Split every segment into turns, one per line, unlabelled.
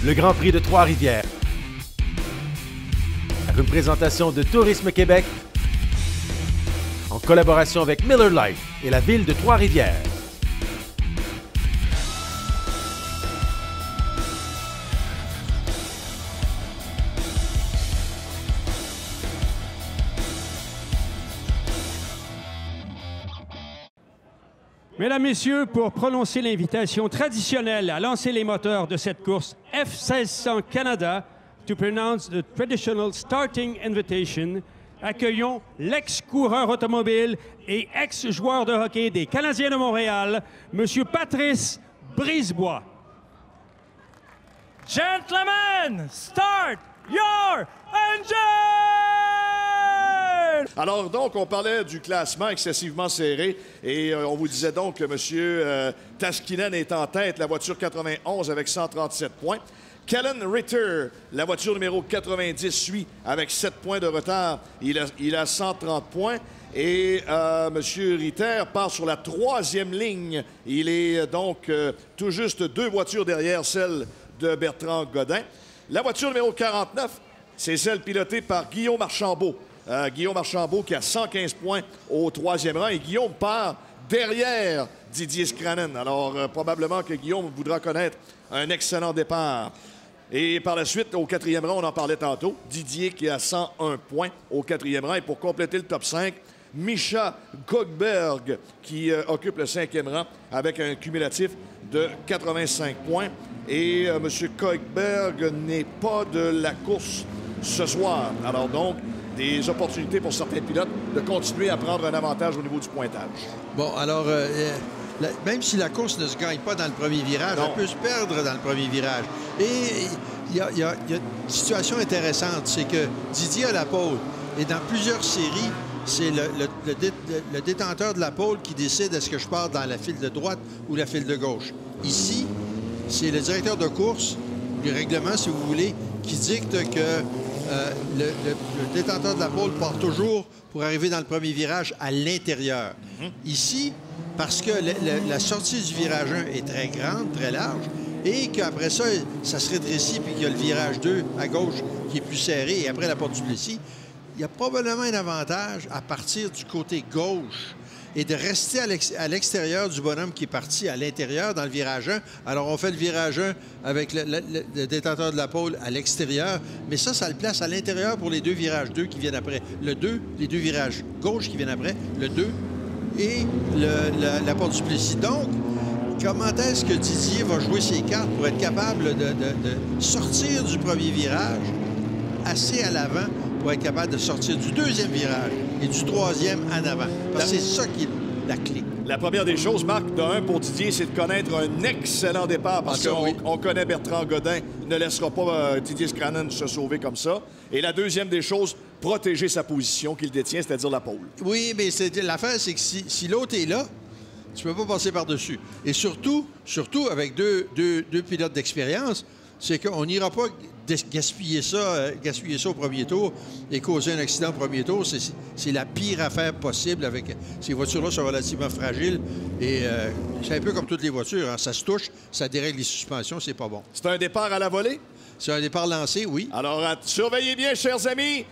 le Grand Prix de Trois-Rivières. Une présentation de Tourisme Québec en collaboration avec Miller Lite et la ville de Trois-Rivières.
Mesdames, Messieurs, pour prononcer l'invitation traditionnelle à lancer les moteurs de cette course F1600 Canada, to pronounce the traditional starting invitation, accueillons l'ex-coureur automobile et ex-joueur de hockey des Canadiens de Montréal, M. Patrice Brisebois.
Gentlemen, start your engine!
Alors donc, on parlait du classement excessivement serré et on vous disait donc que M. Taskinen est en tête, la voiture 91 avec 137 points. Kellen Ritter, la voiture numéro 90, suit avec 7 points de retard. Il a 130 points. Et M. Ritter part sur la 3e ligne. Il est donc tout juste 2 voitures derrière celle de Bertrand Godin. La voiture numéro 49, c'est celle pilotée par Guillaume Archambault. Guillaume Archambault qui a 115 points au 3e rang. Et Guillaume part derrière Didier Scranen. Alors, probablement que Guillaume voudra connaître un excellent départ. Et par la suite, au 4e rang, on en parlait tantôt, Didier qui a 101 points au 4e rang. Et pour compléter le top 5, Misha Kochberg qui occupe le 5e rang avec un cumulatif de 85 points. Et M. Kochberg n'est pas de la course ce soir. Alors donc, des opportunités pour certains pilotes de continuer à prendre un avantage au niveau du pointage.
Bon, alors, même si la course ne se gagne pas dans le premier virage, elle peut se perdre dans le premier virage. Et il y a une situation intéressante, c'est que Didier a la pole. Et dans plusieurs séries, c'est le détenteur de la pole qui décide est-ce que je pars dans la file de droite ou la file de gauche. Ici, c'est le directeur de course, du règlement, si vous voulez, qui dicte que le détenteur de la pole part toujours pour arriver dans le premier virage à l'intérieur. Ici, parce que la sortie du virage 1 est très grande, très large, et qu'après ça, ça se rétrécit, puis qu'il y a le virage 2 à gauche qui est plus serré, et après la porte du Plessis, il y a probablement un avantage à partir du côté gauche et de rester à l'extérieur du bonhomme qui est parti à l'intérieur dans le virage 1. Alors, on fait le virage 1 avec le détenteur de la pole à l'extérieur, mais ça le place à l'intérieur pour les 2 virages 2 qui viennent après. Les 2 virages gauche qui viennent après, le 2 et la porte du Plessis. Donc, comment est-ce que Didier va jouer ses cartes pour être capable de sortir du premier virage assez à l'avant pour être capable de sortir du 2e virage et du 3e en avant? Parce que c'est ça qui est la clé. La première des choses, Marc, de 1 pour Didier, c'est de connaître un excellent départ parce qu'on connaît Bertrand Godin, ne laissera pas Didier Scranen se sauver comme ça. Et la deuxième des choses, protéger sa position qu'il détient, c'est-à-dire la pole. Oui, mais l'affaire, c'est que si l'autre est là, tu ne peux pas passer par-dessus. Et surtout avec deux pilotes d'expérience, c'est qu'on n'ira pas gaspiller ça au premier tour et causer un accident au premier tour. C'est la pire affaire possible avec ces voitures-là sont relativement fragiles. Et c'est un peu comme toutes les voitures. Hein. Ça se touche, ça dérègle les suspensions, c'est pas bon. C'est un départ à la volée? C'est un départ lancé, oui. Alors, surveillez bien, chers amis,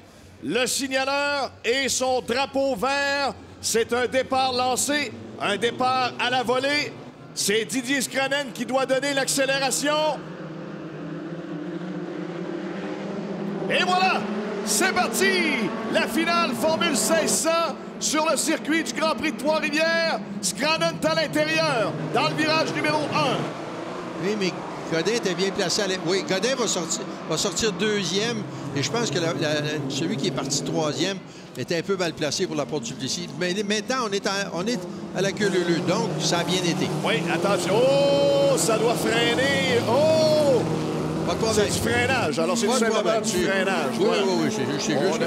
le signaleur et son drapeau vert. C'est un départ lancé, un départ à la volée. C'est Didier Scranen qui doit donner l'accélération. Et voilà, c'est parti! La finale Formule 1600 sur le circuit du Grand Prix de Trois-Rivières. Scranen à l'intérieur, dans le virage numéro 1. Oui, mais Godin était bien placé. Oui, Godin va sortir 2e. Et je pense que celui qui est parti 3e était un peu mal placé pour la porte du Plessis. Mais maintenant, on est à la queue leu-leu. Donc, ça a bien été. Oui, attention. Oh, ça doit freiner. Oh! C'est du freinage. Alors, c'est tout simplement du freinage. Oui, c'est juste. On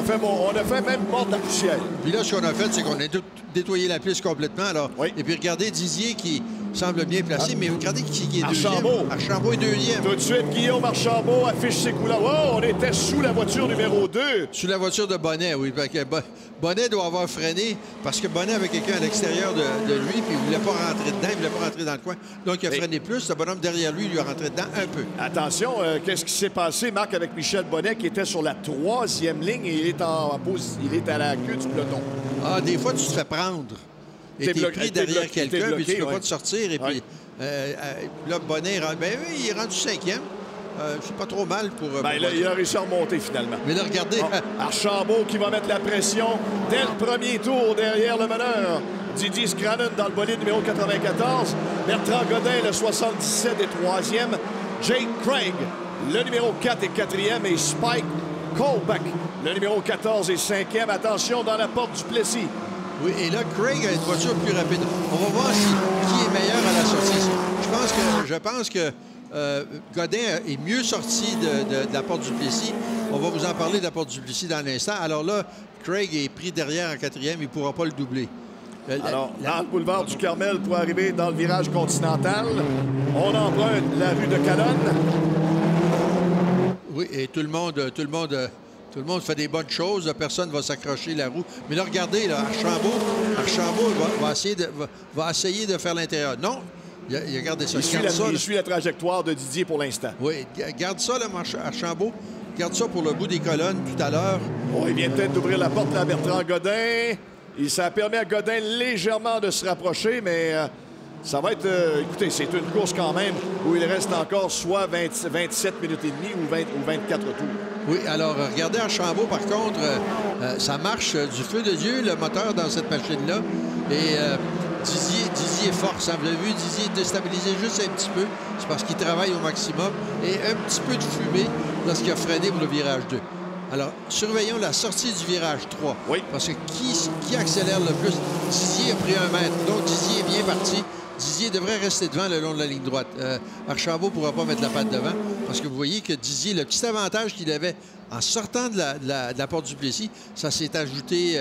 a fait même porte artificielle. Puis là, ce qu'on a fait, c'est qu'on a nettoyé la piste complètement. Alors, et puis, regardez Didier qui semble bien placé. Mais regardez qui est
Archambault.
deuxième. Archambault est deuxième.
Tout de suite, Guillaume Archambault affiche ses couleurs. Oh, on était sous la voiture numéro 2.
Sous la voiture de Bonnet, oui. Bonnet doit avoir freiné parce que Bonnet avait quelqu'un à l'extérieur de lui, puis il ne voulait pas rentrer dedans, il ne voulait pas rentrer dans le coin. Donc, il a freiné plus. Le bonhomme derrière lui, lui a rentré dedans un peu.
Attention, qu'est-ce qui s'est passé, Marc, avec Michel Bonnet, qui était sur la 3e ligne et il est à la queue du peloton.
Ah, des fois, tu te fais prendre. Et t'es pris derrière quelqu'un, puis tu ne peux pas te sortir. Et puis, là, Bonnet, il est rendu 5e. C'est pas trop mal pour...
il a réussi à remonter, finalement.
Mais là, regardez...
Archambault qui va mettre la pression dès le premier tour derrière le meneur. Didier Scrannon dans le bolide numéro 94. Bertrand Godin, le 77, est 3e. Jake Craig, le numéro 4 et 4e. Et Spike Colbeck, le numéro 14 et 5e. Attention dans la porte du Plessis.
Oui, et là, Craig a une voiture plus rapide. On va voir qui est meilleur à la sortie. Je pense que Godin est mieux sorti de la porte du Plessis. On va vous en parler de la porte du Plessis dans l'instant. Alors là, Craig est pris derrière en 4e. Il ne pourra pas le doubler.
Alors, dans le boulevard du Carmel pour arriver dans le virage continental, on emprunte la rue de Calonne.
Oui, et tout le monde fait des bonnes choses. Personne ne va s'accrocher la roue. Mais là, regardez, là, Archambault va essayer de faire l'intérieur. Non, il a gardé ça.
Il suit la trajectoire de Didier pour l'instant.
Oui, garde ça, là, Archambault. Garde ça pour le bout des colonnes tout à l'heure.
Oh, il vient peut-être d'ouvrir la porte à Bertrand Godin. Ça permet à Godin légèrement de se rapprocher, mais ça va être... écoutez, c'est une course quand même où il reste encore soit 27 minutes et demie ou 24 tours.
Oui, alors regardez Archambault, par contre, ça marche du feu de Dieu, le moteur dans cette machine-là. Et Didier force, hein, vous l'avez vu, Didier est déstabilisé juste un petit peu. C'est parce qu'il travaille au maximum. Et un petit peu de fumée lorsqu'il a freiné pour le virage 2. Alors, surveillons la sortie du virage 3.
Oui.
Parce que qui accélère le plus? Didier a pris 1 mètre. Donc, Didier est bien parti. Didier devrait rester devant le long de la ligne droite. Archambault ne pourra pas mettre la patte devant parce que vous voyez que Didier, le petit avantage qu'il avait en sortant de la porte du Plessis, ça s'est ajouté...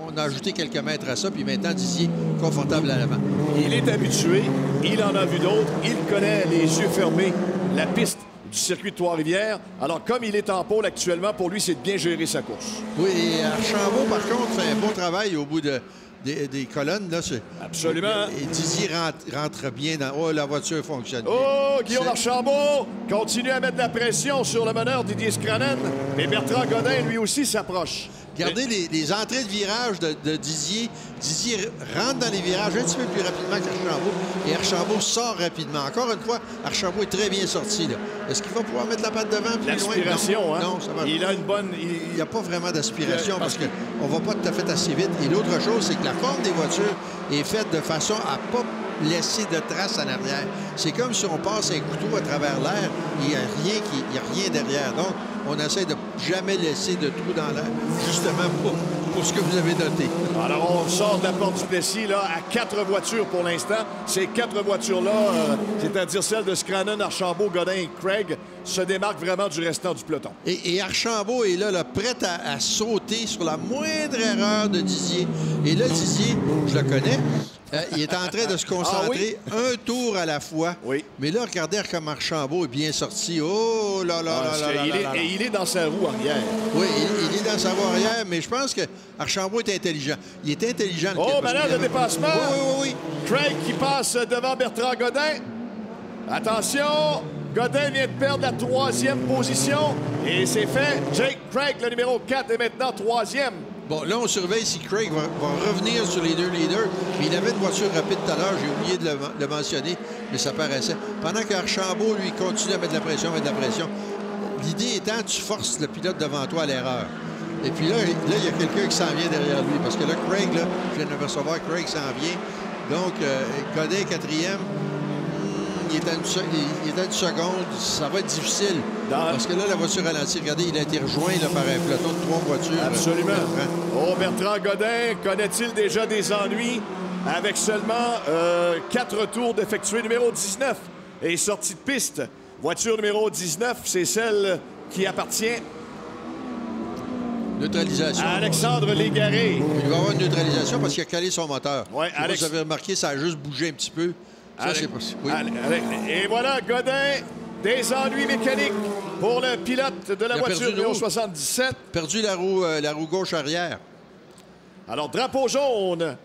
on a ajouté quelques mètres à ça, puis maintenant, Didier, confortable à l'avant.
Il est habitué, il en a vu d'autres, il connaît les yeux fermés la piste du circuit de Trois-Rivières. Alors, comme il est en pôle actuellement, pour lui, c'est de bien gérer sa course.
Oui, et Archambault, par contre, fait un bon travail au bout des colonnes. Là,
absolument.
Et Didier rentre bien dans... Oh, la voiture fonctionne bien.
Oh, Guillaume Archambault continue à mettre de la pression sur le meneur Didier Scrannon. Et Bertrand Godin, lui aussi, s'approche.
Regardez les entrées de virage de Didier. Didier rentre dans les virages un petit peu plus rapidement qu'Archambault. Et Archambault sort rapidement. Encore une fois, Archambault est très bien sorti. Est-ce qu'il va pouvoir mettre la patte devant?
L'aspiration, hein?
Non, ça va.
Il a une bonne...
Il n'y a pas vraiment d'aspiration parce qu'on ne va pas tout à fait assez vite. Et l'autre chose, c'est que la forme des voitures est faite de façon à ne pas laisser de traces en arrière. C'est comme si on passe un couteau à travers l'air, il n'y a rien derrière. Donc, on essaie de jamais laisser de trou dans l'air, justement pour ce que vous avez noté.
Alors, on sort de la porte du Plessis, là, à 4 voitures pour l'instant. Ces 4 voitures-là, c'est-à-dire celles de Scrannon, Archambault, Godin et Craig, se démarquent vraiment du restant du peloton.
Et Archambault est là prêt à sauter sur la moindre erreur de Didier. Et là, Didier, je le connais, il est en train de se concentrer un tour à la fois.
Oui.
Mais là, regardez comme Archambault est bien sorti. Oh là là là là là.
Et il est dans sa roue arrière.
Oui, il est dans sa roue arrière, mais je pense que Archambault est intelligent. Il est intelligent.
Oh, malade de dépassement.
Oui.
Craig qui passe devant Bertrand Godin. Attention, Godin vient de perdre la 3e position. Et c'est fait. Jake Craig, le numéro 4, est maintenant 3e.
Bon, là, on surveille si Craig va revenir sur les 2 leaders. Mais il avait une voiture rapide tout à l'heure. J'ai oublié de le mentionner, mais ça paraissait. Pendant qu'Archambault, lui, continue à mettre de la pression. L'idée étant, tu forces le pilote devant toi à l'erreur. Et puis là, il y a quelqu'un qui s'en vient derrière lui. Parce que là, Craig, là, je viens de recevoir, Craig s'en vient. Donc, Godin, 4e. Il est à une seconde. Ça va être difficile. Parce que là, la voiture ralentit. Regardez, il a été rejoint là, par un peloton de 3 voitures.
Absolument. Oh, Bertrand Godin, connaît-il déjà des ennuis avec seulement 4 tours d'effectuer? Numéro 19 est sorti de piste. Voiture numéro 19, c'est celle qui appartient
neutralisation.
À Alexandre Légaré.
Il va avoir une neutralisation parce qu'il a calé son moteur.
Ouais,
Vous avez remarqué, ça a juste bougé un petit peu. Ça, c'est possible. Oui.
Et voilà, Godin, des ennuis mécaniques pour le pilote de la voiture numéro 77.
Perdu la roue gauche arrière.
Alors, drapeau jaune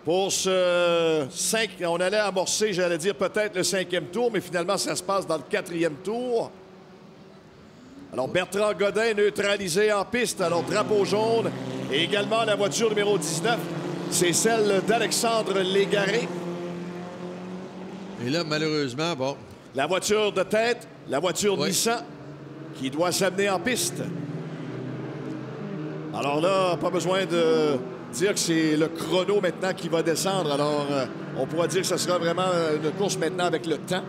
pour ce 5. On allait amorcer, j'allais dire, peut-être le 5e tour, mais finalement, ça se passe dans le 4e tour. Alors, Bertrand Godin neutralisé en piste. Alors, drapeau jaune. Et également, la voiture numéro 19, c'est celle d'Alexandre Légaré.
Et là, malheureusement, bon...
La voiture de tête, la voiture Nissan, qui doit s'amener en piste. Alors là, pas besoin de dire que c'est le chrono maintenant qui va descendre. Alors, on pourra dire que ce sera vraiment une course maintenant avec le temps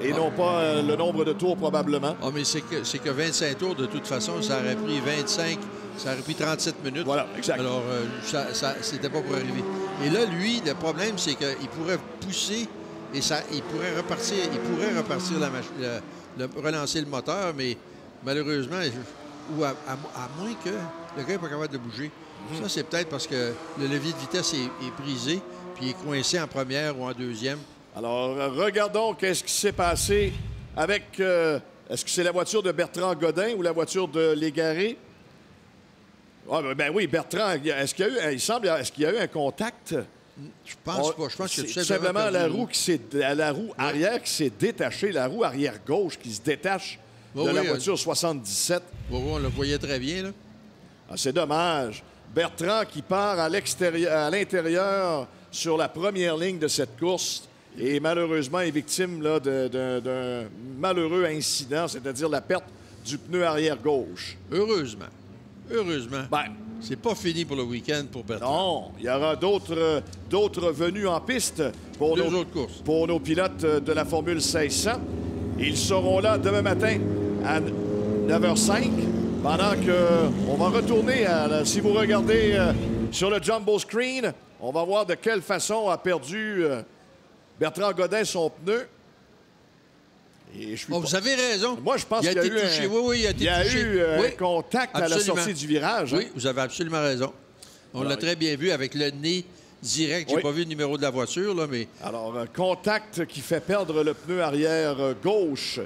et non pas le nombre de tours probablement.
Ah, mais c'est que 25 tours, de toute façon, ça aurait pris 25, ça aurait pris 37 minutes.
Voilà, exact.
Alors, c'était pas pour arriver. Et là, lui, le problème, c'est qu'il pourrait pousser et il pourrait repartir relancer le moteur, mais malheureusement, ou à moins que le gars n'est pas capable de bouger. Ça, c'est peut-être parce que le levier de vitesse est brisé, puis il est coincé en première ou en deuxième.
Alors, regardons qu'est-ce qui s'est passé avec... est-ce que c'est la voiture de Bertrand Godin ou la voiture de Légaré? Ah, ben oui, Bertrand, est-ce qu'il y a eu un contact?
Je pense pas. Je pense que
c'est simplement la roue arrière qui s'est détachée, la roue arrière gauche qui se détache de la voiture 77.
On le voyait très bien, là.
Ah, c'est dommage. Bertrand qui part à l'intérieur sur la première ligne de cette course et malheureusement est victime d'un malheureux incident, c'est-à-dire la perte du pneu arrière gauche.
Heureusement.
Ben,
c'est pas fini pour le week-end pour Bertrand.
Non, il y aura d'autres venues en piste pour nos pilotes de la Formule 1600. Ils seront là demain matin à 9h05 pendant qu'on va retourner si vous regardez sur le jumbo screen, on va voir de quelle façon a perdu Bertrand Godin son pneu. Et
vous avez raison.
Moi, je pense qu'il y a eu un contact à la sortie du virage.
Oui, vous avez absolument raison. On l'a très bien vu avec le nez direct. J'ai pas vu le numéro de la voiture, là, mais...
Alors, un contact qui fait perdre le pneu arrière gauche.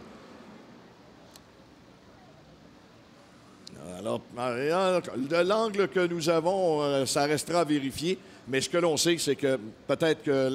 Alors, de l'angle que nous avons, ça restera à vérifier. Mais ce que l'on sait, c'est que peut-être que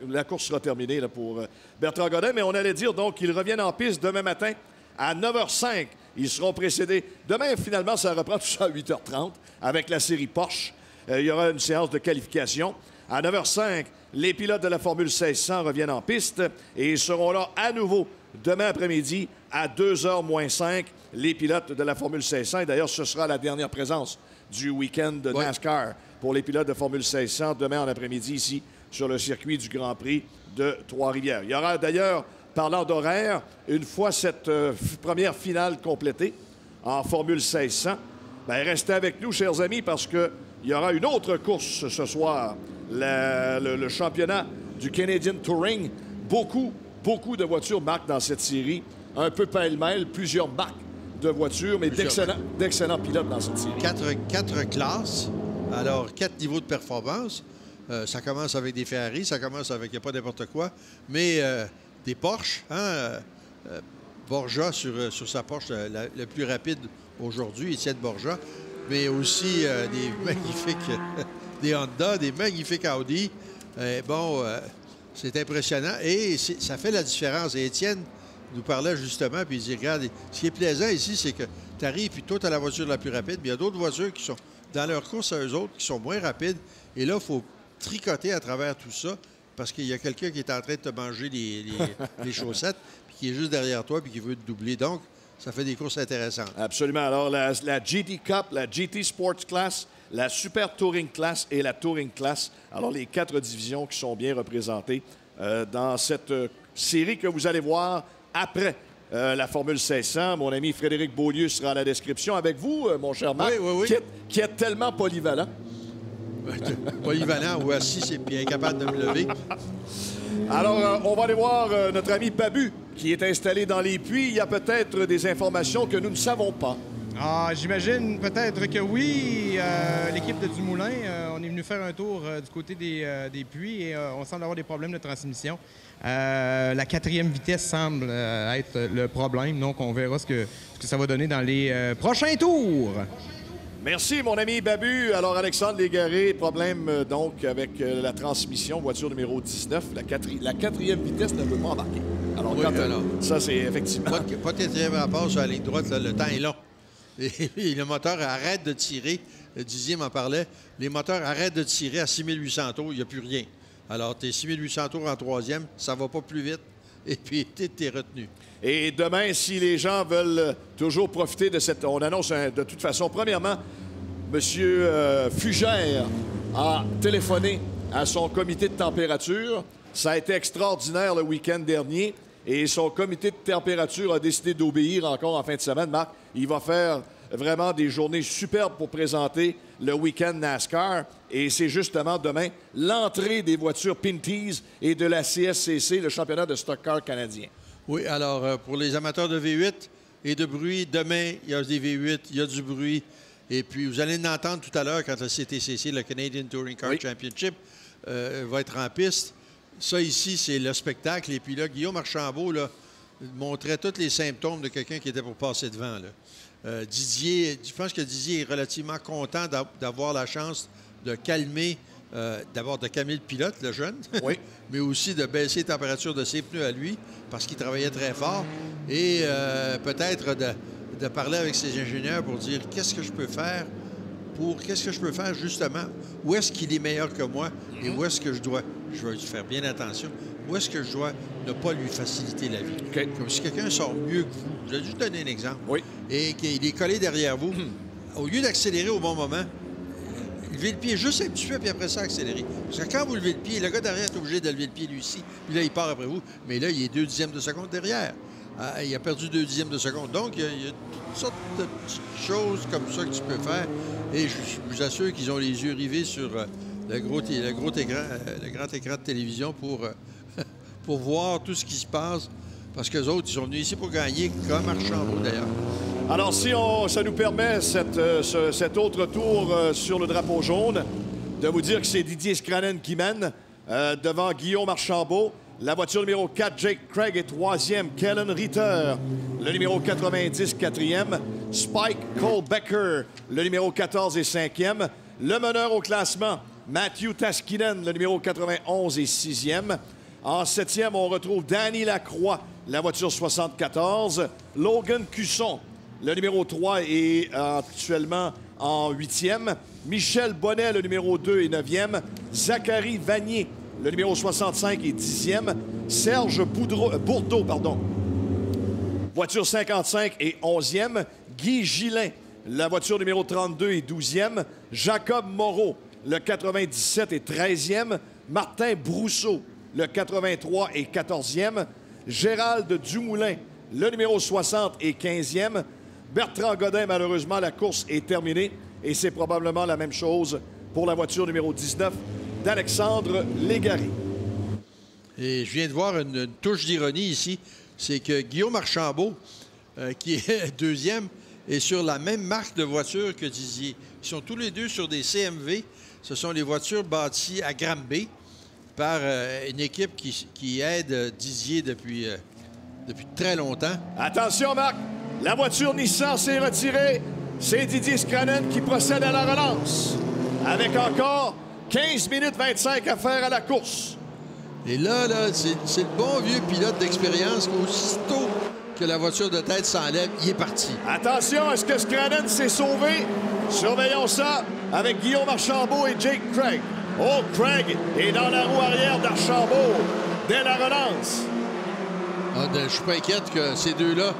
la course sera terminée là, pour Bertrand Godin. Mais on allait dire donc qu'ils reviennent en piste demain matin à 9h05. Ils seront précédés. Demain, finalement, ça reprend tout ça à 8h30 avec la série Porsche. Il y aura une séance de qualification. À 9h05, les pilotes de la Formule 1600 reviennent en piste et ils seront là à nouveau demain après-midi à 2h moins 5. Les pilotes de la Formule 1600. Et d'ailleurs, ce sera la dernière présence du week-end de NASCAR pour les pilotes de Formule 1600 demain en après-midi ici sur le circuit du Grand Prix de Trois-Rivières. Il y aura d'ailleurs, parlant d'horaire, une fois cette première finale complétée en Formule 1600, bien, restez avec nous, chers amis, parce qu'il y aura une autre course ce soir, le championnat du Canadian Touring. Beaucoup de voitures marquent dans cette série, un peu pêle-mêle, plusieurs marques de voitures, mais d'excellents pilotes dans cette série.
Quatre classes, alors 4 niveaux de performance. Ça commence avec des Ferrari, ça commence avec pas n'importe quoi, mais des Porsche. Borja sur sa Porsche, le plus rapide aujourd'hui, Étienne Borja, mais aussi des magnifiques des Honda, des magnifiques Audi. C'est impressionnant et ça fait la différence. Et Étienne nous parlait justement, puis il dit, regarde, ce qui est plaisant ici, c'est que tu arrives, puis toi, tu as la voiture la plus rapide, puis il y a d'autres voitures qui sont dans leur course à eux autres, qui sont moins rapides. Et là, il faut tricoter à travers tout ça, parce qu'il y a quelqu'un qui est en train de te manger les chaussettes, puis qui est juste derrière toi, puis qui veut te doubler. Donc, ça fait des courses intéressantes.
Absolument. Alors, la GT Cup, la GT Sports Class, la Super Touring Class et la Touring Class. Alors, les 4 divisions qui sont bien représentées dans cette série que vous allez voir après la Formule 1600. Mon ami Frédéric Beaulieu sera à la description avec vous, mon cher Marc, qui est tellement polyvalent.
Polyvalent ou assis, c'est bien capable de me lever.
Alors, on va aller voir notre ami Babu, qui est installé dans les puits. Il y a peut-être des informations que nous ne savons pas.
Ah, j'imagine peut-être que oui. L'équipe de Dumoulin, on est venu faire un tour du côté des puits et on semble avoir des problèmes de transmission. La 4e vitesse semble être le problème, donc on verra ce que ça va donner dans les prochains tours.
Merci, mon ami Babu. Alors, Alexandre Légaré, problème donc avec la transmission, voiture numéro 19. La 4e vitesse ne veut pas embarquer. Alors,
Oui, alors.
ça, c'est effectivement...
Pas de 4e rapport sur la ligne droite, là, le temps est long. Et le moteur arrête de tirer. Didier m'en parlait. Les moteurs arrêtent de tirer à 6800 tours, il n'y a plus rien. Alors, tu es 6800 tours en 3e, ça va pas plus vite. Et puis, tu es retenu.
Et demain, si les gens veulent toujours profiter de cette... On annonce de toute façon, premièrement, M. Fugère a téléphoné à son comité de température. Ça a été extraordinaire le week-end dernier. Et son comité de température a décidé d'obéir encore en fin de semaine. Marc, il va faire vraiment des journées superbes pour présenter le week-end NASCAR. Et c'est justement demain l'entrée des voitures Pinty's et de la CSCC, le championnat de stock car canadien.
Oui, alors, pour les amateurs de V8 et de bruit, demain, il y a des V8, il y a du bruit. Et puis, vous allez l'entendre tout à l'heure quand le CTCC, le Canadian Touring Car Championship, va être en piste. Ça, ici, c'est le spectacle. Et puis là, Guillaume Archambault là, montrait tous les symptômes de quelqu'un qui était pour passer devant. Là. Didier, je pense que Didier est relativement content d'avoir la chance de calmer, d'abord de calmer le pilote, le jeune,
oui.
mais aussi de baisser la température de ses pneus à lui, parce qu'il travaillait très fort. Et peut-être de parler avec ses ingénieurs pour dire qu'est-ce que je peux faire justement, où est-ce qu'il est meilleur que moi et où est-ce que je dois faire bien attention, où est-ce que je dois ne pas lui faciliter la vie.
Okay.
Comme si quelqu'un sort mieux que vous. Je vais juste donner un exemple.
Oui.
Et qu'il est collé derrière vous, au lieu d'accélérer au bon moment, levez le pied juste un petit peu, puis après ça, accélérer. Parce que quand vous levez le pied, le gars derrière est obligé de lever le pied lui aussi, puis là, il part après vous, mais là, il est 2 dixièmes de seconde derrière. Il a perdu 2 dixièmes de seconde. Donc, il y a toutes sortes de petites choses comme ça que tu peux faire. Et je vous assure qu'ils ont les yeux rivés sur le grand écran de télévision pour voir tout ce qui se passe. Parce qu'eux autres, ils sont venus ici pour gagner, comme Archambault, d'ailleurs.
Alors, si ça nous permet cet autre tour sur le drapeau jaune, de vous dire que c'est Didier Scranen qui mène devant Guillaume Archambault. La voiture numéro 4, Jake Craig, est 3e. Kellen Ritter, le numéro 90, 4e. Spike Cole-Becker, le numéro 14 et 5e. Le meneur au classement, Matthew Taskinen, le numéro 91 et 6e. En 7e, on retrouve Danny Lacroix, la voiture 74. Logan Cusson, le numéro 3, est actuellement en 8e. Michel Bonnet, le numéro 2 et 9e. Zachary Vanier, le numéro 65 est 10e. Serge Bourdeau, voiture 55 et 11e. Guy Gillin, la voiture numéro 32 et 12e. Jacob Moreau, le 97 et 13e. Martin Brousseau, le 83 et 14e. Gérald Dumoulin, le numéro 60 et 15e. Bertrand Godin, malheureusement, la course est terminée. Et c'est probablement la même chose pour la voiture numéro 19 d'Alexandre Légaré.
Et je viens de voir une touche d'ironie ici. C'est que Guillaume Archambault, qui est 2e, est sur la même marque de voiture que Didier. Ils sont tous les deux sur des CMV. Ce sont les voitures bâties à Granby par une équipe qui aide Didier depuis très longtemps.
Attention, Marc! La voiture Nissan s'est retirée. C'est Didier Scranen qui procède à la relance. Avec encore 15 minutes 25 à faire à la course.
Et là c'est le bon vieux pilote d'expérience qu'aussitôt que la voiture de tête s'enlève, il est parti.
Attention, est-ce que Scranen s'est sauvé? Surveillons ça avec Guillaume Archambault et Jake Craig. Oh, Craig est dans la roue arrière d'Archambault dès la relance.
Je suis pas inquiète que ces deux-là...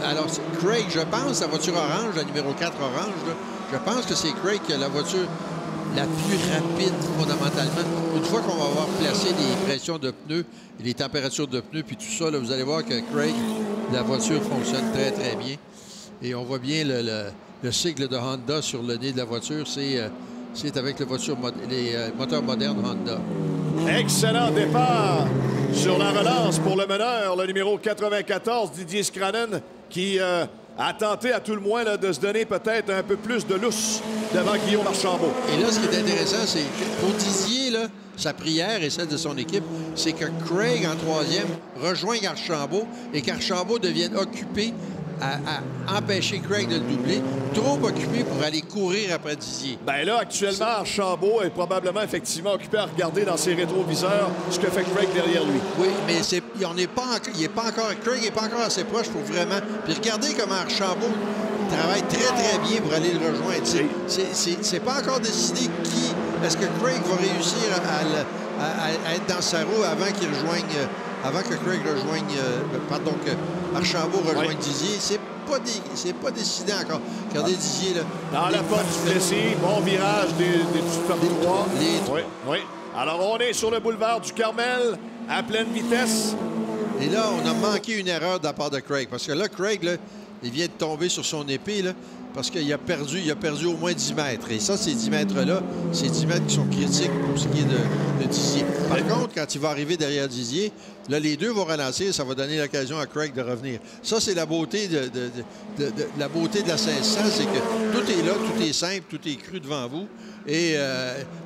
Alors, Craig, je pense, la voiture orange, la numéro 4 orange, là, je pense que c'est Craig qui a la voiture la plus rapide, fondamentalement. Une fois qu'on va avoir placé les pressions de pneus et les températures de pneus, puis tout ça, là, vous allez voir que Craig, la voiture fonctionne très, très bien. Et on voit bien le sigle de Honda sur le nez de la voiture. C'est avec les moteurs modernes Honda.
Excellent départ sur la relance pour le meneur, le numéro 94, Didier Scranen, qui à tenter à tout le moins là, de se donner peut-être un peu plus de lousse devant Guillaume Archambault.
Et là, ce qui est intéressant, c'est que pour Didier, là, sa prière et celle de son équipe, c'est que Craig, en troisième, rejoigne Archambault et qu'Archambault devienne occupé à empêcher Craig de le doubler, trop occupé pour aller courir après Didier.
Bien là, actuellement, Archambault est probablement effectivement occupé à regarder dans ses rétroviseurs ce que fait Craig derrière lui.
Oui, mais il n'est pas encore... Craig n'est pas encore assez proche pour vraiment... Puis regardez comment Archambault travaille très, très bien pour aller le rejoindre. C'est pas encore décidé qui... Est-ce que Craig va réussir à être dans sa roue avant qu'il rejoigne... Avant que Craig rejoigne... pardon, que Archambault rejoigne Didier. C'est pas décidé encore. Regardez Didier, là.
Dans la porte du Plessis, bon virage des super droits. Oui. Alors, on est sur le boulevard du Carmel, à pleine vitesse.
Et là, on a manqué une erreur de la part de Craig. Parce que là, Craig, là, il vient de tomber sur son épée, là, parce qu'il a perdu au moins 10 mètres. Et ça, ces 10 mètres-là, c'est 10 mètres qui sont critiques pour ce qui est de Didier. Par contre, quand il va arriver derrière Didier, là, les deux vont ralentir, ça va donner l'occasion à Craig de revenir. Ça, c'est la beauté de la beauté de la 1600, c'est que tout est là, tout est simple, tout est cru devant vous. Et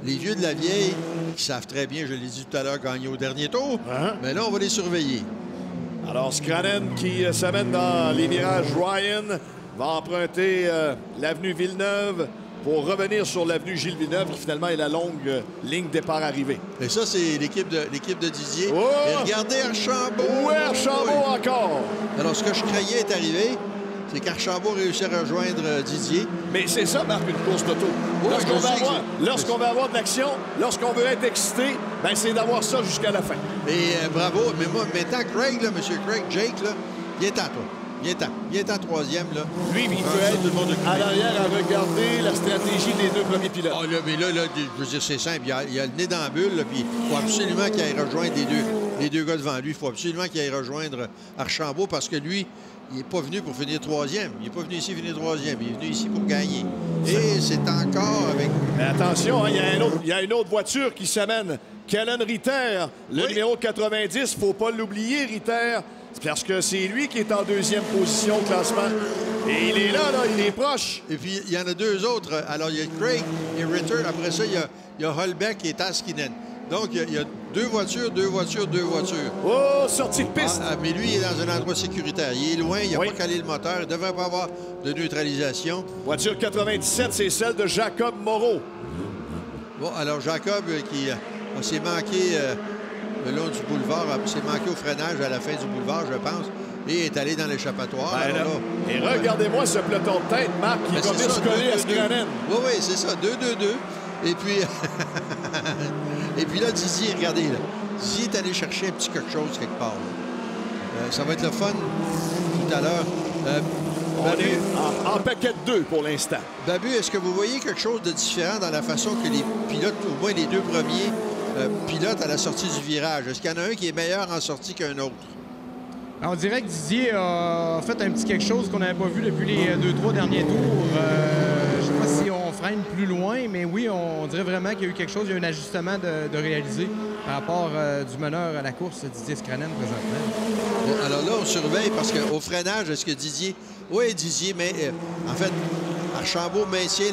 les vieux de la vieille, qui savent très bien, je l'ai dit tout à l'heure, gagner au dernier tour, mais là, on va les surveiller.
Alors, Scranen qui s'amène dans les virages. Ryan va emprunter l'avenue Villeneuve pour revenir sur l'avenue Gilles Villeneuve, qui finalement est la longue ligne départ-arrivée.
Et ça, c'est l'équipe de Didier.
Oh!
Et regardez Archambault!
Oui, Archambault encore!
Alors, ce que je craignais est arrivé, c'est qu'Archambault réussit à rejoindre Didier.
Mais c'est ça, Marc, une course d'auto.
Oui,
Lorsqu'on va avoir de l'action, lorsqu'on veut être excité, ben c'est d'avoir ça jusqu'à la fin.
Et bravo. Mais moi, maintenant, Craig, là, M. Craig, Jake, là, viens-t'en, toi. Viens-t'en troisième, là.
Lui, il peut être à l'arrière à regarder la stratégie des deux premiers pilotes.
Oh, là, mais là, je veux dire, c'est simple. Il a le nez dans la bulle, puis il faut absolument qu'il aille rejoindre les deux gars devant lui. Il faut absolument qu'il aille rejoindre Archambault parce que lui, il n'est pas venu pour finir troisième. Il n'est pas venu ici finir troisième. Il est venu ici pour gagner. Et c'est encore avec...
Mais attention, hein, il y a une autre voiture qui s'amène. Kellen Ritter, le numéro 90. Il ne faut pas l'oublier, Ritter. Parce que c'est lui qui est en deuxième position au classement. Et il est là, il est proche.
Et puis, il y en a deux autres. Alors, il y a Craig et Ritter. Après ça, il y a Holbeck et Taskinen. Donc, il y a deux voitures.
Oh, sortie de piste.
Mais lui, il est dans un endroit sécuritaire. Il est loin, il n'a pas calé le moteur. Il ne devrait pas avoir de neutralisation.
Voiture 97, c'est celle de Jacob Moreau.
Bon, alors, Jacob, qui s'est manqué... le long du boulevard, s'est manqué au freinage à la fin du boulevard, je pense, et est allé dans l'échappatoire.
Et regardez-moi ce peloton de tête, Marc, qui va venir se coller à Scranen.
Oui, c'est ça, 2-2-2. Et puis, et puis là, Didier, regardez, là. Didier est allé chercher un petit quelque chose quelque part. Ça va être le fun tout à l'heure.
On est en paquet de 2 pour l'instant.
Babu, est-ce que vous voyez quelque chose de différent dans la façon que les pilotes, au moins les deux premiers, pilote à la sortie du virage? Est-ce qu'il y en a un qui est meilleur en sortie qu'un autre?
On dirait que Didier a fait un petit quelque chose qu'on n'avait pas vu depuis les 2-3 derniers tours. Je ne sais pas si on freine plus loin, mais oui, on dirait vraiment qu'il y a eu quelque chose, il y a eu un ajustement de réaliser par rapport du meneur à la course, Didier Scranen, présentement.
Bon, alors là, on surveille parce qu'au freinage, est-ce que Didier... Oui, Didier, mais en fait, Archambault maintient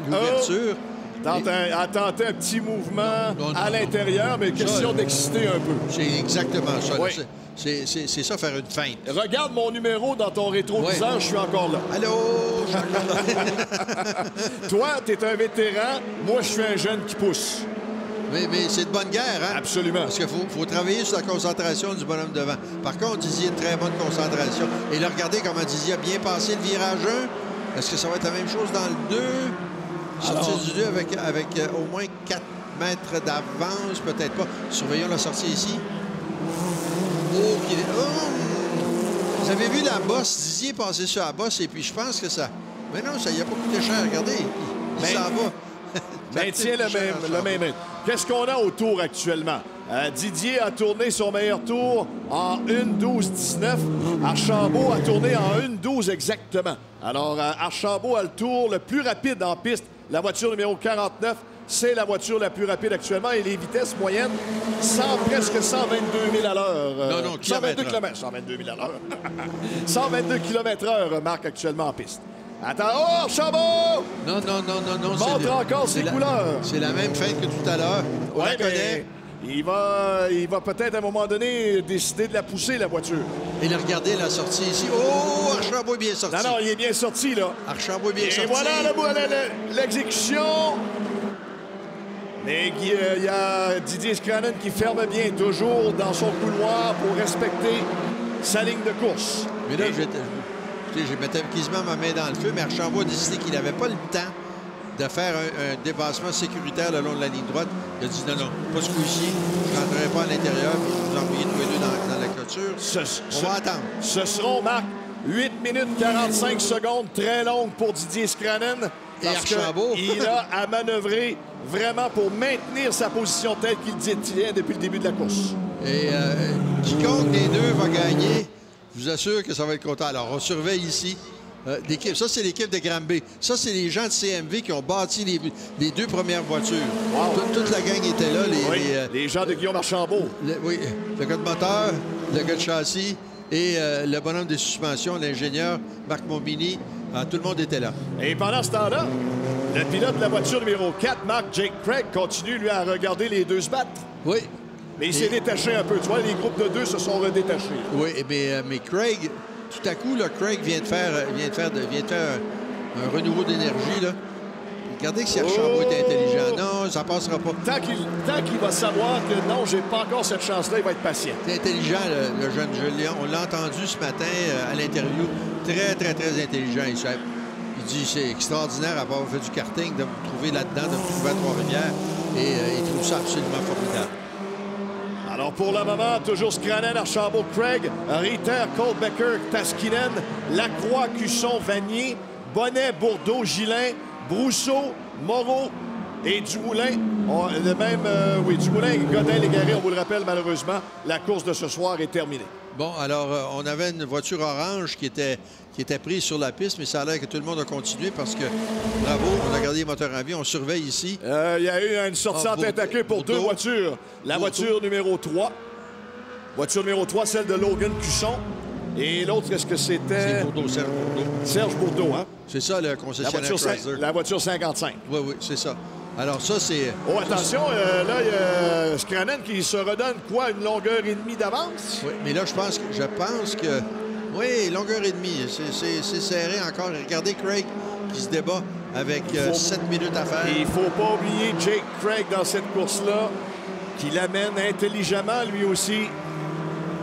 l'ouverture.
A tenté un petit mouvement à l'intérieur, mais question d'exciter un peu.
C'est exactement ça.
Oui.
C'est ça, faire une feinte.
Regarde mon numéro dans ton rétroviseur, je suis encore là.
Allô, je suis encore là.
Toi, tu es un vétéran, moi, je suis un jeune qui pousse.
Mais c'est de bonne guerre, hein?
Absolument.
Parce qu'il faut travailler sur la concentration du bonhomme devant. Par contre, Didier a une très bonne concentration. Et là, regardez comment Didier a bien passé le virage 1. Est-ce que ça va être la même chose dans le 2? Sortir du 2 avec au moins 4 mètres d'avance, peut-être pas. Surveillons la sortie ici. Vous avez vu la bosse? Didier est passé sur la bosse et puis je pense que ça... Mais non, ça y a pas coûté cher. Regardez, il s'en va.
Maintient le même. Qu'est-ce qu'on a au tour actuellement? Didier a tourné son meilleur tour en 1:12:19. Archambault a tourné en 1:12 exactement. Alors, Archambault a le tour le plus rapide en piste. La voiture numéro 49, c'est la voiture la plus rapide actuellement et les vitesses moyennes, presque 122 000 à l'heure.
Non,
122 km. 122 000 à l'heure. 122 km/h, Marc, actuellement en piste. Attends, oh, Archambault!
Non.
Montre encore ses couleurs.
C'est la même fête que tout à l'heure. On la connaît.
Il va peut-être à un moment donné décider de la pousser, la voiture.
Et regardez la sortie ici. Oh, Archambault est bien sorti.
Non, il est bien sorti, là.
Archambault est bien sorti.
Et voilà l'exécution. Mais il y a Didier Scranen qui ferme bien, toujours dans son couloir pour respecter sa ligne de course.
Mais là, je mettais quasiment ma main dans le feu, mais Archambault a décidé qu'il n'avait pas le temps de faire un dépassement sécuritaire le long de la ligne droite. Il a dit non, pas ce coup-ci, je ne rentrerai pas à l'intérieur, puis je vous envoyer tous les deux dans la clôture. On va attendre.
Ce seront, Marc, 8 minutes 45 secondes, très longues pour Didier Scranen. Parce qu'il a à manœuvrer vraiment pour maintenir sa position telle qu'il détient depuis le début de la course.
Et quiconque des deux va gagner, je vous assure que ça va être content. Alors, on surveille ici l'équipe. Ça, c'est l'équipe de Granby. Ça, c'est les gens de CMV qui ont bâti les deux premières voitures.
Wow.
Toute la gang était là.
Les gens de Guillaume Archambault.
Le gars de moteur, le gars de châssis et le bonhomme des suspensions, l'ingénieur Marc Mombini. Tout le monde était là.
Et pendant ce temps-là, le pilote de la voiture numéro 4, Mark Jake Craig, continue, lui, à regarder les deux se battre.
Oui.
Mais il s'est détaché un peu. Tu vois, les groupes de deux se sont redétachés.
Oui, mais Craig, tout à coup, là, Craig vient de faire un renouveau d'énergie, là. Regardez que si Archambault est intelligent. Non, ça passera pas.
Tant qu'il va savoir que non, j'ai pas encore cette chance-là, il va être patient.
C'est intelligent, le jeune Julien. On l'a entendu ce matin à l'interview. Très, très, très intelligent. Il dit c'est extraordinaire à avoir fait du karting, de me trouver là-dedans, de me trouver à Trois-Rivières. Et il trouve ça absolument formidable.
Alors, pour le moment, toujours Scranen, Archambault, Craig, Ritter, Colbecker, Taskinen, Lacroix, Cusson, Vanier, Bonnet, Bourdeau, Gillin, Brousseau, Moreau et Dumoulin. Dumoulin et Godin, Légaré, on vous le rappelle, malheureusement, la course de ce soir est terminée.
Bon, alors, on avait une voiture orange qui était prise sur la piste, mais ça a l'air que tout le monde a continué parce que, bravo, on a gardé les moteurs en vie, on surveille ici.
Il y a eu une sortie en tête à queue pour deux voitures. La voiture numéro 3. Voiture numéro 3, celle de Logan Cusson. Et l'autre, est-ce que c'était...
C'est Bourdeau, Serge Bourdeau.
Serge Bourdeau, hein?
C'est ça, le concessionnaire Chrysler.
La voiture 55.
Oui, c'est ça. Alors ça, c'est...
Oh, attention, là, il y a Scranen qui se redonne, quoi, une longueur et demie d'avance?
Oui, mais là, je pense que... Oui, longueur et demie. C'est serré encore. Regardez Craig qui se débat avec 7 minutes à faire.
Il ne faut pas oublier Jake Craig dans cette course-là, qui l'amène intelligemment, lui aussi.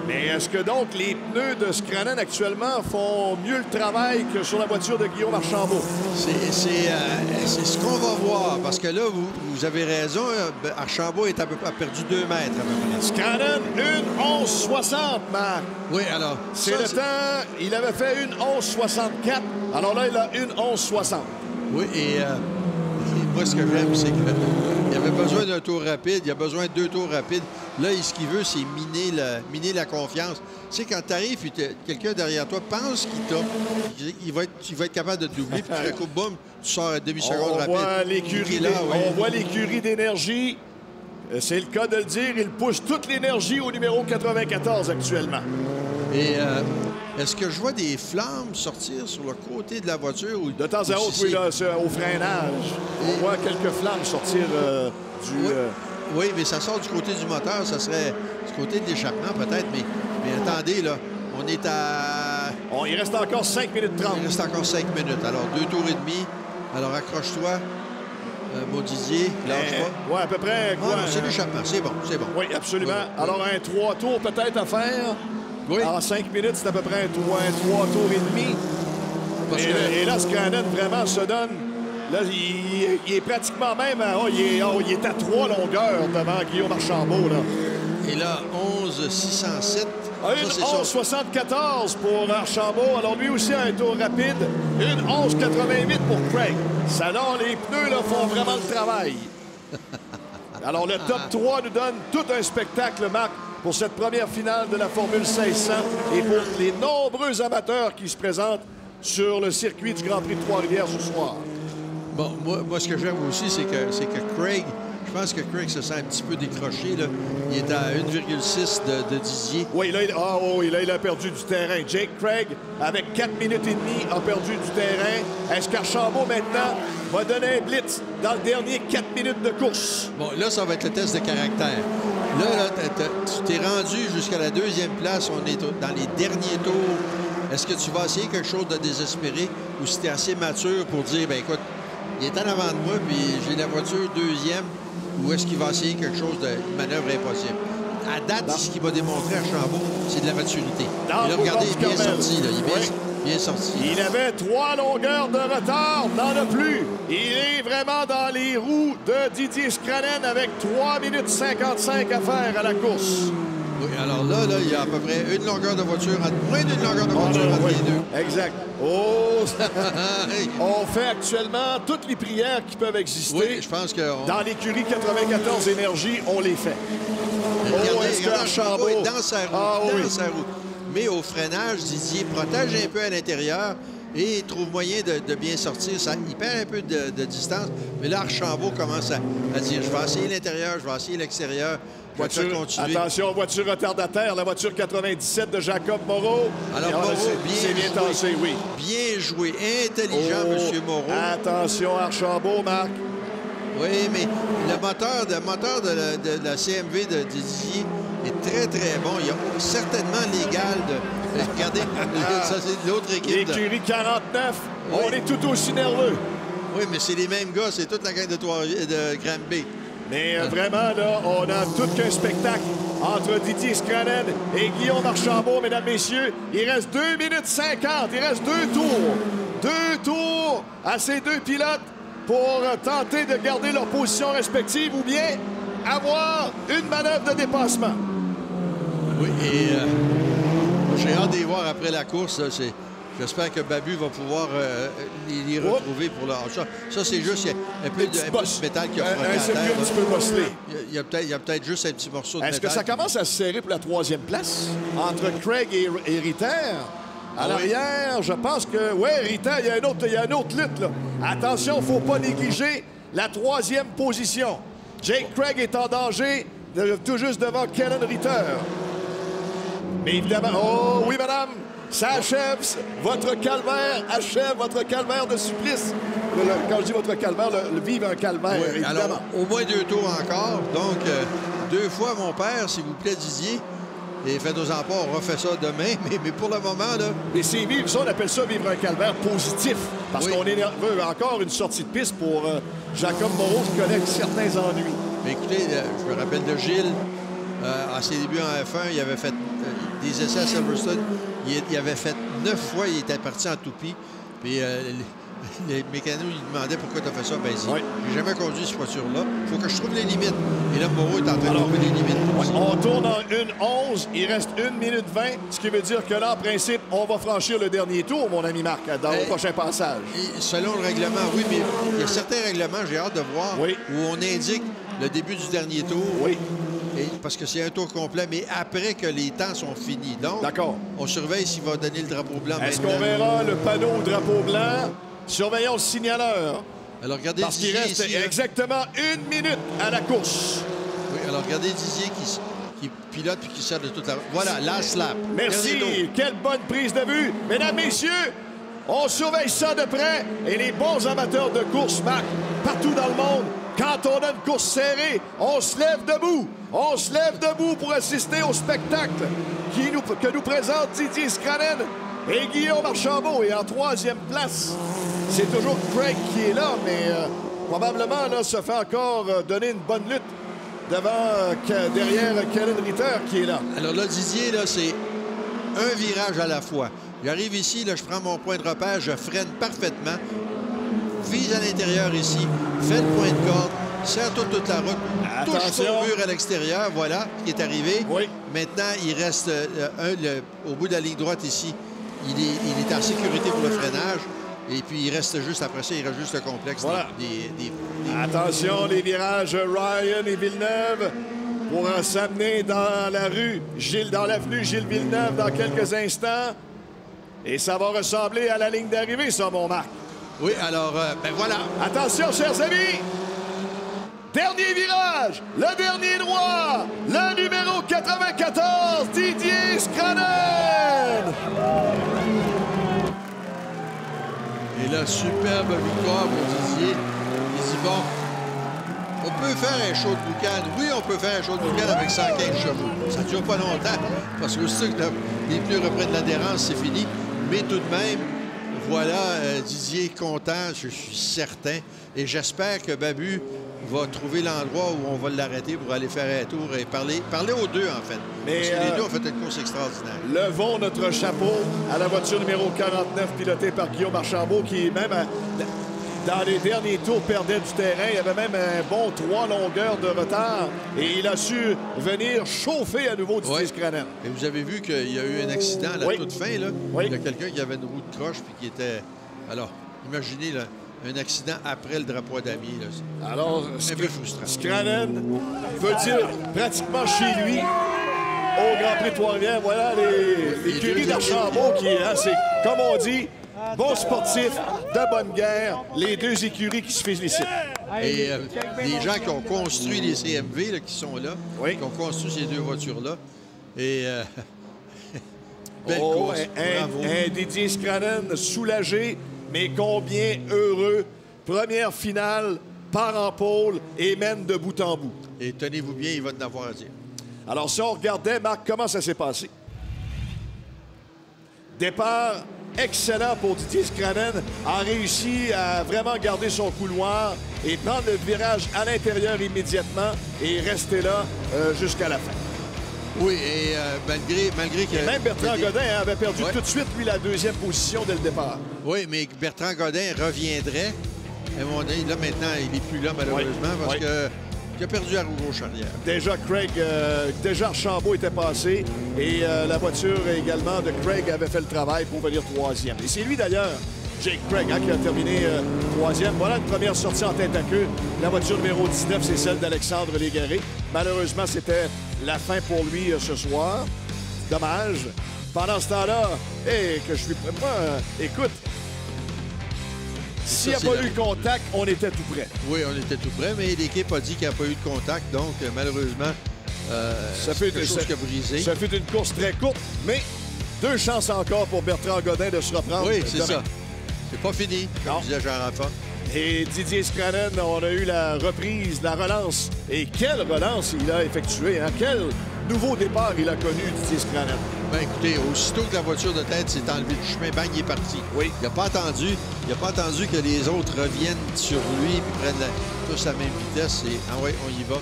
Mais est-ce que donc les pneus de Scranen actuellement font mieux le travail que sur la voiture de Guillaume Archambault?
C'est ce qu'on va voir, parce que là, vous avez raison, Archambault a perdu 2 mètres.
Scranen, 1:11:60, Marc.
Oui, alors...
C'est le temps, il avait fait 1:11:64, alors là, il a 1:11:60.
Oui, et moi, ce que j'aime, c'est qu'il avait besoin d'un tour rapide, il a besoin de 2 tours rapides. Là, ce qu'il veut, c'est miner la confiance. Tu sais, quand tu arrives et quelqu'un derrière toi pense qu'il va être capable de te doubler, puis tu fais coup, boum, tu sors à demi-seconde rapide.
On voit l'écurie d'énergie. C'est le cas de le dire. Il pousse toute l'énergie au numéro 94 actuellement.
Et est-ce que je vois des flammes sortir sur le côté de la voiture?
De temps à autre, oui, là, au freinage. On voit quelques flammes sortir du...
Oui, mais ça sort du côté du moteur. Ça serait du côté de l'échappement, peut-être. Mais attendez, là, on est à...
il reste encore 5 minutes 30.
Il reste encore 5 minutes. Alors, 2 tours et demi. Alors, accroche-toi, mon Didier. Lâche-toi.
Oui, à peu près. Quoi,
c'est l'échappement. C'est bon.
Oui, absolument. Oui. Alors, un 3 tours peut-être à faire.
Oui.
En 5 minutes, c'est à peu près un 3 tours et demi. Et là, Scranen vraiment se donne... Là, il est pratiquement même à... il est à 3 longueurs devant Guillaume Archambault, là.
Et là, 11:607.
1:11:74 pour Archambault. Alors, lui aussi a un tour rapide. 1:11:88 pour Craig. Alors, les pneus, là, font vraiment le travail. Alors, le top 3 nous donne tout un spectacle, Marc, pour cette première finale de la Formule 1600 et pour les nombreux amateurs qui se présentent sur le circuit du Grand Prix de Trois-Rivières ce soir.
Bon, moi ce que j'aime aussi, c'est que Craig, je pense que Craig se sent un petit peu décroché. Là. Il est à 1,6 de Didier.
Oui, là, il a perdu du terrain. Jake Craig, avec 4 minutes et demie, a perdu du terrain. Est-ce qu'Archambault, maintenant, va donner un blitz dans le dernier 4 minutes de course?
Bon, là, ça va être le test de caractère. Là, tu t'es rendu jusqu'à la 2e place. On est dans les derniers tours. Est-ce que tu vas essayer quelque chose de désespéré ou si tu es assez mature pour dire, ben écoute, il est en avant de moi, puis j'ai la voiture 2e, ou est-ce qu'il va essayer quelque chose de manœuvre impossible? À date, ce qu'il va démontrer à Archambault, c'est de la maturité. Et là, regardez, il est bien sorti. Là. Il est bien sorti.
Il avait 3 longueurs de retard, n'en a plus. Il est vraiment dans les roues de Didier Scranen avec 3 minutes 55 à faire à la course.
Oui, alors là, il y a à peu près une longueur de voiture, moins d'une longueur de voiture entre les deux.
Exact. Oh! On fait actuellement toutes les prières qui peuvent exister.
Oui, je pense que...
Dans l'écurie 94 Énergie, on les fait.
Regardez, Archambault est dans sa route,
sa route.
Mais au freinage, Didier protège un peu à l'intérieur et il trouve moyen de bien sortir. Il perd un peu de distance. Mais là, Archambault commence à dire, je vais essayer l'intérieur, je vais essayer l'extérieur.
Attention, voiture retardataire, la voiture 97 de Jacob Moreau.
Alors, Moreau,
c'est bien tassé, oui.
Bien joué, intelligent, M. Moreau.
Attention, Archambault, Marc.
Oui, mais le moteur de la CMV de Didier est très, très bon. Il y a certainement l'égal de... Regardez, ça, c'est l'autre équipe.
L'écurie 49, oui. On est tout aussi nerveux.
Oui, mais c'est les mêmes gars, c'est toute la gang de Granby.
Mais vraiment, là, on a tout qu'un spectacle entre Didier Scranen et Guillaume Archambault, mesdames, messieurs. Il reste 2 minutes 50. Il reste 2 tours. 2 tours à ces 2 pilotes pour tenter de garder leur position respective ou bien avoir une manœuvre de dépassement.
Oui, et j'ai hâte d'y voir après la course. J'espère que Babu va pouvoir les retrouver pour leur... Ça c'est juste un peu de métal qui a frotté à terre.
Un petit peu bosselé.
Il y a peut-être juste un petit morceau de métal.
Est-ce que ça commence à se serrer pour la 3e place entre Craig et Ritter? À l'arrière, je pense que... Oui, Ritter, il y a une autre lutte, là. Attention, il ne faut pas négliger la 3e position. Jake Craig est en danger, tout juste devant Kellen Ritter. Mais évidemment... Oh, oui, madame! Ça achève votre calvaire, de supplice. Quand je dis votre calvaire, vivre un calvaire,
oui,
évidemment.
Alors, au moins 2 tours encore. Donc, 2 fois mon père, s'il vous plaît, Didier. Et faites-nous-en pas, on refait ça demain. Mais pour le moment, là...
Mais c'est vivre ça, on appelle ça vivre un calvaire positif. Parce qu'on est nerveux. Encore une sortie de piste pour Jacob Moreau qui connaît certains ennuis.
Mais écoutez, je me rappelle de Gilles. À ses débuts en F1, il avait fait des essais à Silverstone. Il avait fait 9 fois, il était parti en toupie. Puis les mécanos lui demandaient pourquoi tu as fait ça. Ben, il dit, j'ai jamais conduit cette voiture-là. Il faut que je trouve les limites. Et là, Moreau est en train de trouver les limites.
On tourne en 1:11. Il reste 1 minute 20. Ce qui veut dire que là, en principe, on va franchir le dernier tour, mon ami Marc, dans le prochain passage.
Et selon le règlement, oui, mais il y a certains règlements, j'ai hâte de voir, où on indique le début du dernier tour.
Oui.
Parce que c'est un tour complet, mais après que les temps sont finis. Donc, on surveille s'il va donner le drapeau blanc.
Est-ce qu'on verra le panneau au drapeau blanc? Surveillons le signaleur.
Alors, regardez
parce qu'il reste ici, exactement 1 minute à la course.
Oui, alors regardez Didier qui pilote puis qui sert de toute la... Voilà, last lap.
Merci. Quelle bonne prise de vue. Mesdames, messieurs, on surveille ça de près. Et les bons amateurs de course, Marc, partout dans le monde, quand on a une course serrée, on se lève debout. On se lève debout pour assister au spectacle que nous présente Didier Scranen et Guillaume Archambault. Et en 3e place, c'est toujours Craig qui est là, mais probablement là, se fait encore donner une bonne lutte derrière Kellen Ritter qui est là.
Alors là, Didier, là, c'est un virage à la fois. J'arrive ici, là, je prends mon point de repère, je freine parfaitement, vise à l'intérieur ici, fais le point de corde, serre toute la route, touche son mur à l'extérieur, voilà qui est arrivé.
Oui.
Maintenant, il reste au bout de la ligne droite ici. Il est en sécurité pour le freinage. Et puis, il reste juste après ça, il reste juste le complexe.
Voilà. Attention, les virages Ryan et Villeneuve pour s'amener dans la rue, dans l'avenue Gilles Villeneuve dans quelques instants. Et ça va ressembler à la ligne d'arrivée, ça, mon Marc.
Oui, alors, ben voilà.
Attention, chers amis! Dernier virage, le dernier droit, le numéro 94, Didier Scranen!
Et la superbe victoire pour Didier. Il dit, bon, on peut faire un show de boucan. Oui, on peut faire un show de boucan avec 115 chevaux. Ça ne dure pas longtemps, parce que c'est que les pneus reprennent l'adhérence, c'est fini. Mais tout de même, voilà, Didier est content, je suis certain. Et j'espère que Babu va trouver l'endroit où on va l'arrêter pour aller faire un tour et parler aux deux, en fait.
Mais,
parce que les deux ont fait une course extraordinaire.
Levons notre chapeau à la voiture numéro 49, pilotée par Guillaume Archambault, qui, même dans les derniers tours, perdait du terrain. Il y avait même un bon 3 longueurs de retard. Et il a su venir chauffer à nouveau Didier Scranen.
Et vous avez vu qu'il y a eu un accident à la toute fin, là.
Oui.
Il y a quelqu'un qui avait une roue de croche puis qui était... Alors, imaginez, là, un accident après le drapeau d'amis.
Alors,
c'est un peu frustrant.
Scranen veut dire pratiquement chez lui au Grand Prix de Trois-Rivières. Voilà l'écurie d'Archambault qui, hein, c'est comme on dit, bon sportif, de bonne guerre, les deux écuries qui se félicitent.
Et les gens qui ont construit les CMV là, qui sont là,
oui.
qui ont construit ces deux voitures-là. Et belle course. Bravo.
Un Didier Scranen soulagé, mais combien heureux. Première finale, part en pôle et mène de bout en bout.
Et tenez-vous bien, il va en avoir à dire.
Alors, si on regardait, Marc, comment ça s'est passé? Départ excellent pour Didier Scranen, a réussi à vraiment garder son couloir et prendre le virage à l'intérieur immédiatement et rester là jusqu'à la fin.
Oui, et malgré que...
Et même Bertrand Godin avait perdu tout de suite, lui, la deuxième position dès le départ.
Oui, mais Bertrand Godin reviendrait. À un moment donné, là, maintenant, il n'est plus là, malheureusement, parce que il a perdu la roue gauche arrière.
Déjà Archambault était passé et la voiture également de Craig avait fait le travail pour venir troisième. Et c'est lui d'ailleurs, Jake Craig, hein, qui a terminé troisième. Voilà une première sortie en tête à queue. La voiture numéro 19, c'est celle d'Alexandre Légaré. Malheureusement, c'était la fin pour lui ce soir. Dommage. Pendant ce temps-là, écoute, s'il n'y a pas eu contact, on était tout près.
Oui, on était tout près, mais l'équipe a dit qu'il n'y a pas eu de contact. Donc, malheureusement, c'est quelque chose qui a brisé.
Ça fait une course très courte, mais deux chances encore pour Bertrand Godin de se reprendre.
Oui, c'est ça. C'est pas fini, comme disait Jean-Rafa.
Et Didier Scranen, on a eu la reprise, la relance. Et quelle relance il a effectuée, hein? Quel nouveau départ il a connu, Didier Scranen.
Bien, écoutez, aussitôt que la voiture de tête s'est enlevée du chemin, bang, il est parti.
Oui.
Il n'a pas attendu que les autres reviennent sur lui et prennent tous la même vitesse. Et on y va.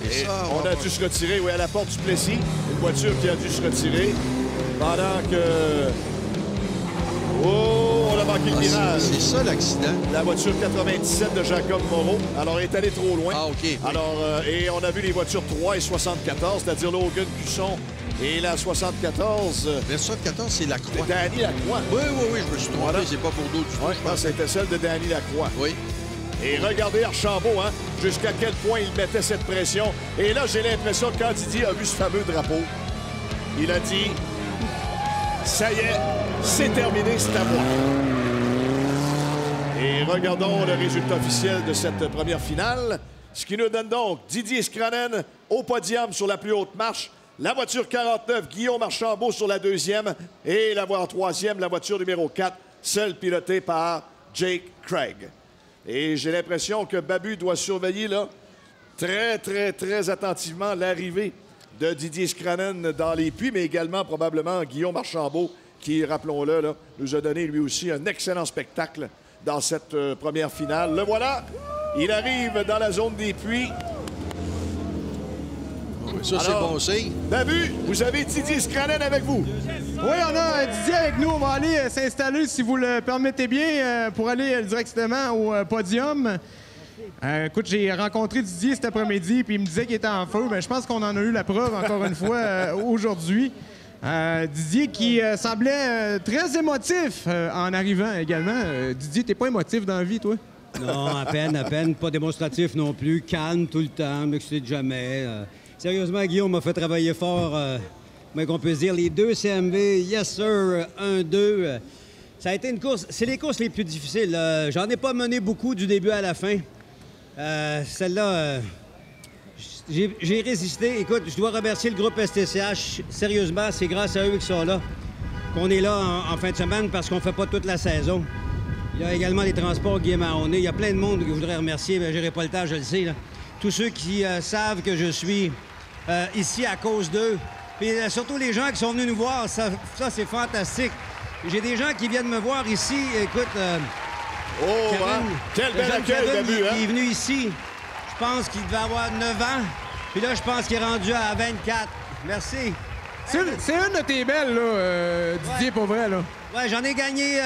Et ça, on a dû se retirer, oui, à la porte du Plessis. Une voiture qui a dû se retirer pendant que... Oh, on a manqué le virage.
C'est ça l'accident.
La voiture 97 de Jacob Moreau. Alors, elle est allée trop loin.
Ah, OK. Oui.
Alors, et on a vu les voitures 3 et 74, c'est-à-dire Logan Cusson et la 74.
La 74, c'est Lacroix.
Danny Lacroix.
Oui, je me suis trompé. Voilà. C'est pas pour d'autres du tout.
Je pense que c'était celle de Danny Lacroix.
Oui.
Et regardez Archambault, hein, jusqu'à quel point il mettait cette pression. Et là, j'ai l'impression que quand Didier a vu ce fameux drapeau, il a dit... Ça y est, c'est terminé, c'est à moi. Et regardons le résultat officiel de cette première finale. Ce qui nous donne donc Didier Scranen au podium sur la plus haute marche. La voiture 49, Guillaume Archambault sur la deuxième. Et en troisième, la voiture numéro 4, celle pilotée par Jake Craig. Et j'ai l'impression que Babu doit surveiller là, très attentivement l'arrivée de Didier Scranen dans les puits, mais également probablement Guillaume Archambault, qui, rappelons-le, là, nous a donné lui aussi un excellent spectacle dans cette première finale. Le voilà, il arrive dans la zone des puits.
Ça, c'est bon signe.
Babu, vous avez Didier Scranen avec vous.
Oui, on a Didier avec nous. On va aller s'installer, si vous le permettez bien, pour aller directement au podium. Écoute, j'ai rencontré Didier cet après-midi, puis il me disait qu'il était en feu. Mais je pense qu'on en a eu la preuve, encore une fois, aujourd'hui. Didier qui semblait très émotif en arrivant également. Didier, t'es pas émotif dans la vie, toi?
Non, à peine. Pas démonstratif non plus. Calme tout le temps, m'excite jamais. Sérieusement, Guillaume m'a fait travailler fort. Mais qu'on peut se dire, les deux CMV, yes sir, 1-2... Ça a été une course... C'est les courses les plus difficiles. J'en ai pas mené beaucoup du début à la fin. Celle-là, j'ai résisté. Écoute, je dois remercier le groupe STCH. Sérieusement, c'est grâce à eux qui sont là qu'on est là en fin de semaine parce qu'on fait pas toute la saison. Il y a également les transports Guy Mahoney. Il y a plein de monde que je voudrais remercier, mais je n'aurai pas le temps, je le sais. Là. Tous ceux qui savent que je suis ici à cause d'eux. Puis surtout les gens qui sont venus nous voir, ça c'est fantastique. J'ai des gens qui viennent me voir ici. Écoute, Kevin,
quel bel accueil, Babu, hein?
Il est venu ici, je pense qu'il devait avoir 9 ans. Puis là, je pense qu'il est rendu à 24. Merci.
C'est une de tes belles, là, Didier, pour vrai, là.
Ouais, j'en ai gagné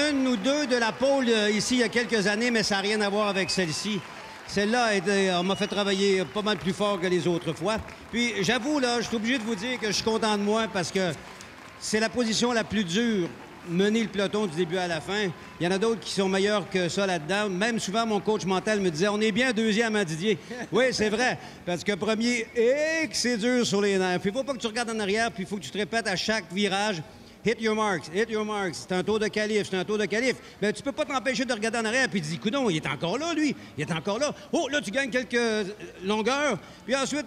une ou deux de la pole ici il y a quelques années, mais ça n'a rien à voir avec celle-ci. Celle-là, on m'a fait travailler pas mal plus fort que les autres fois. Puis, j'avoue, là, je suis obligé de vous dire que je suis content de moi parce que c'est la position la plus dure, mener le peloton du début à la fin. Il y en a d'autres qui sont meilleurs que ça là-dedans. Même souvent, mon coach mental me disait « On est bien deuxième, hein, Didier? » Oui, c'est vrai, parce que premier, et que c'est dur sur les nerfs. Puis, il ne faut pas que tu regardes en arrière, puis il faut que tu te répètes à chaque virage. Hit your marks, hit your marks. C'est un tour de qualif, c'est un tour de qualif. Mais tu peux pas t'empêcher de regarder en arrière puis tu dis, coudonc, il est encore là, lui. Il est encore là. Oh, là, tu gagnes quelques longueurs. Puis ensuite,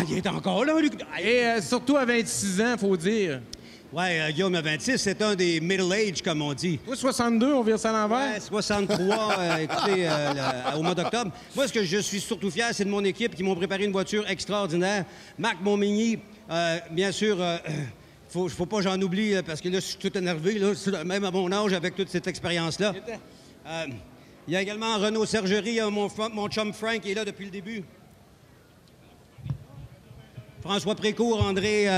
il est encore là, lui.
Et surtout à 26 ans, faut dire.
Oui, Guillaume, à 26, c'est un des middle age, comme on dit.
Oui, 62, on vire ça à l'envers.
Ouais, 63, écoutez, au mois d'octobre. Moi, ce que je suis surtout fier, c'est de mon équipe qui m'ont préparé une voiture extraordinaire. Marc Montmigny, bien sûr... Faut pas que j'en oublie, parce que là, je suis tout énervé, là, même à mon âge, avec toute cette expérience-là. Il y a également Renaud Sergerie, mon chum Frank, qui est là depuis le début. François Précourt, André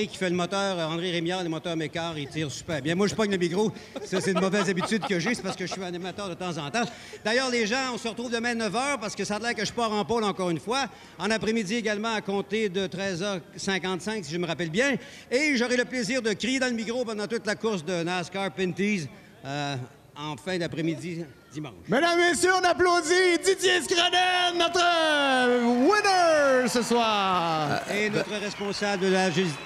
qui fait le moteur, André Rémiard, le moteur Mécart, il tire super bien. Moi, je pogne le micro. Ça, c'est une mauvaise habitude que j'ai, c'est parce que je suis animateur de temps en temps. D'ailleurs, les gens, on se retrouve demain à 9h parce que ça a l'air que je pars en pôle encore une fois. En après-midi également, à compter de 13h55, si je me rappelle bien. Et j'aurai le plaisir de crier dans le micro pendant toute la course de NASCAR Pinty's en fin d'après-midi dimanche.
Mesdames et messieurs, on applaudit Didier Scraden, notre winner ce soir.
Et notre responsable de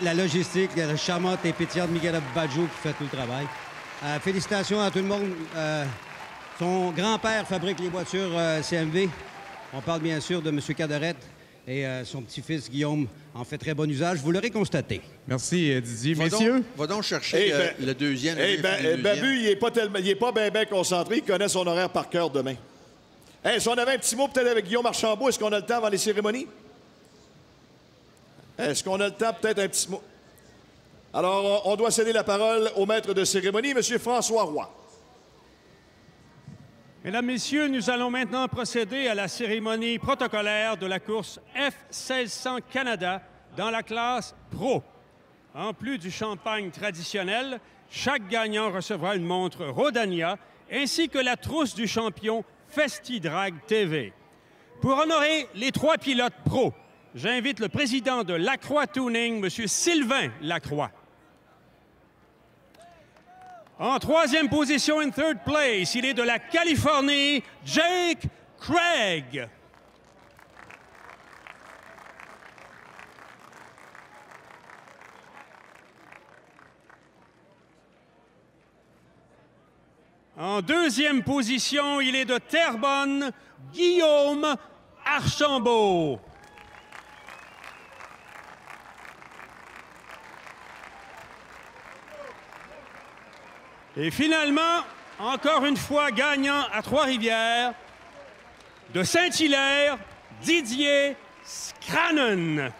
la logistique, la charmante et pétillante Miguel Badjo qui fait tout le travail. Félicitations à tout le monde. Son grand-père fabrique les voitures CMV. On parle bien sûr de M. Caderette. Et son petit-fils Guillaume en fait très bon usage. Vous l'aurez constaté.
Merci, Didier. Messieurs?
Va donc chercher le deuxième.
Babu, il est pas bien concentré. Il connaît son horaire par cœur demain. Hey, si on avait un petit mot peut-être avec Guillaume Archambault, est-ce qu'on a le temps avant les cérémonies? Est-ce qu'on a le temps peut-être un petit mot? Alors, on doit céder la parole au maître de cérémonie, M. François Roy.
Mesdames, Messieurs, nous allons maintenant procéder à la cérémonie protocolaire de la course F1600 Canada dans la classe Pro. En plus du champagne traditionnel, chaque gagnant recevra une montre Rodania ainsi que la trousse du champion FestiDrag TV. Pour honorer les 3 pilotes pro, j'invite le président de Lacroix Tuning, M. Sylvain Lacroix. En 3e position, in third place, il est de la Californie, Jake Craig. En 2e position, il est de Terrebonne, Guillaume Archambault. Et finalement, encore une fois gagnant à Trois-Rivières, de Saint-Hilaire, Didier Scranen.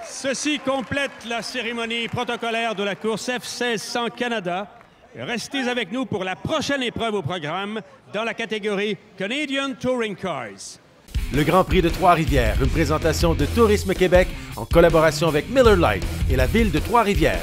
Ceci complète la cérémonie protocolaire de la course F1600 Canada. Restez avec nous pour la prochaine épreuve au programme dans la catégorie Canadian Touring Cars.
Le Grand Prix de Trois-Rivières, une présentation de Tourisme Québec en collaboration avec Miller Lite et la Ville de Trois-Rivières.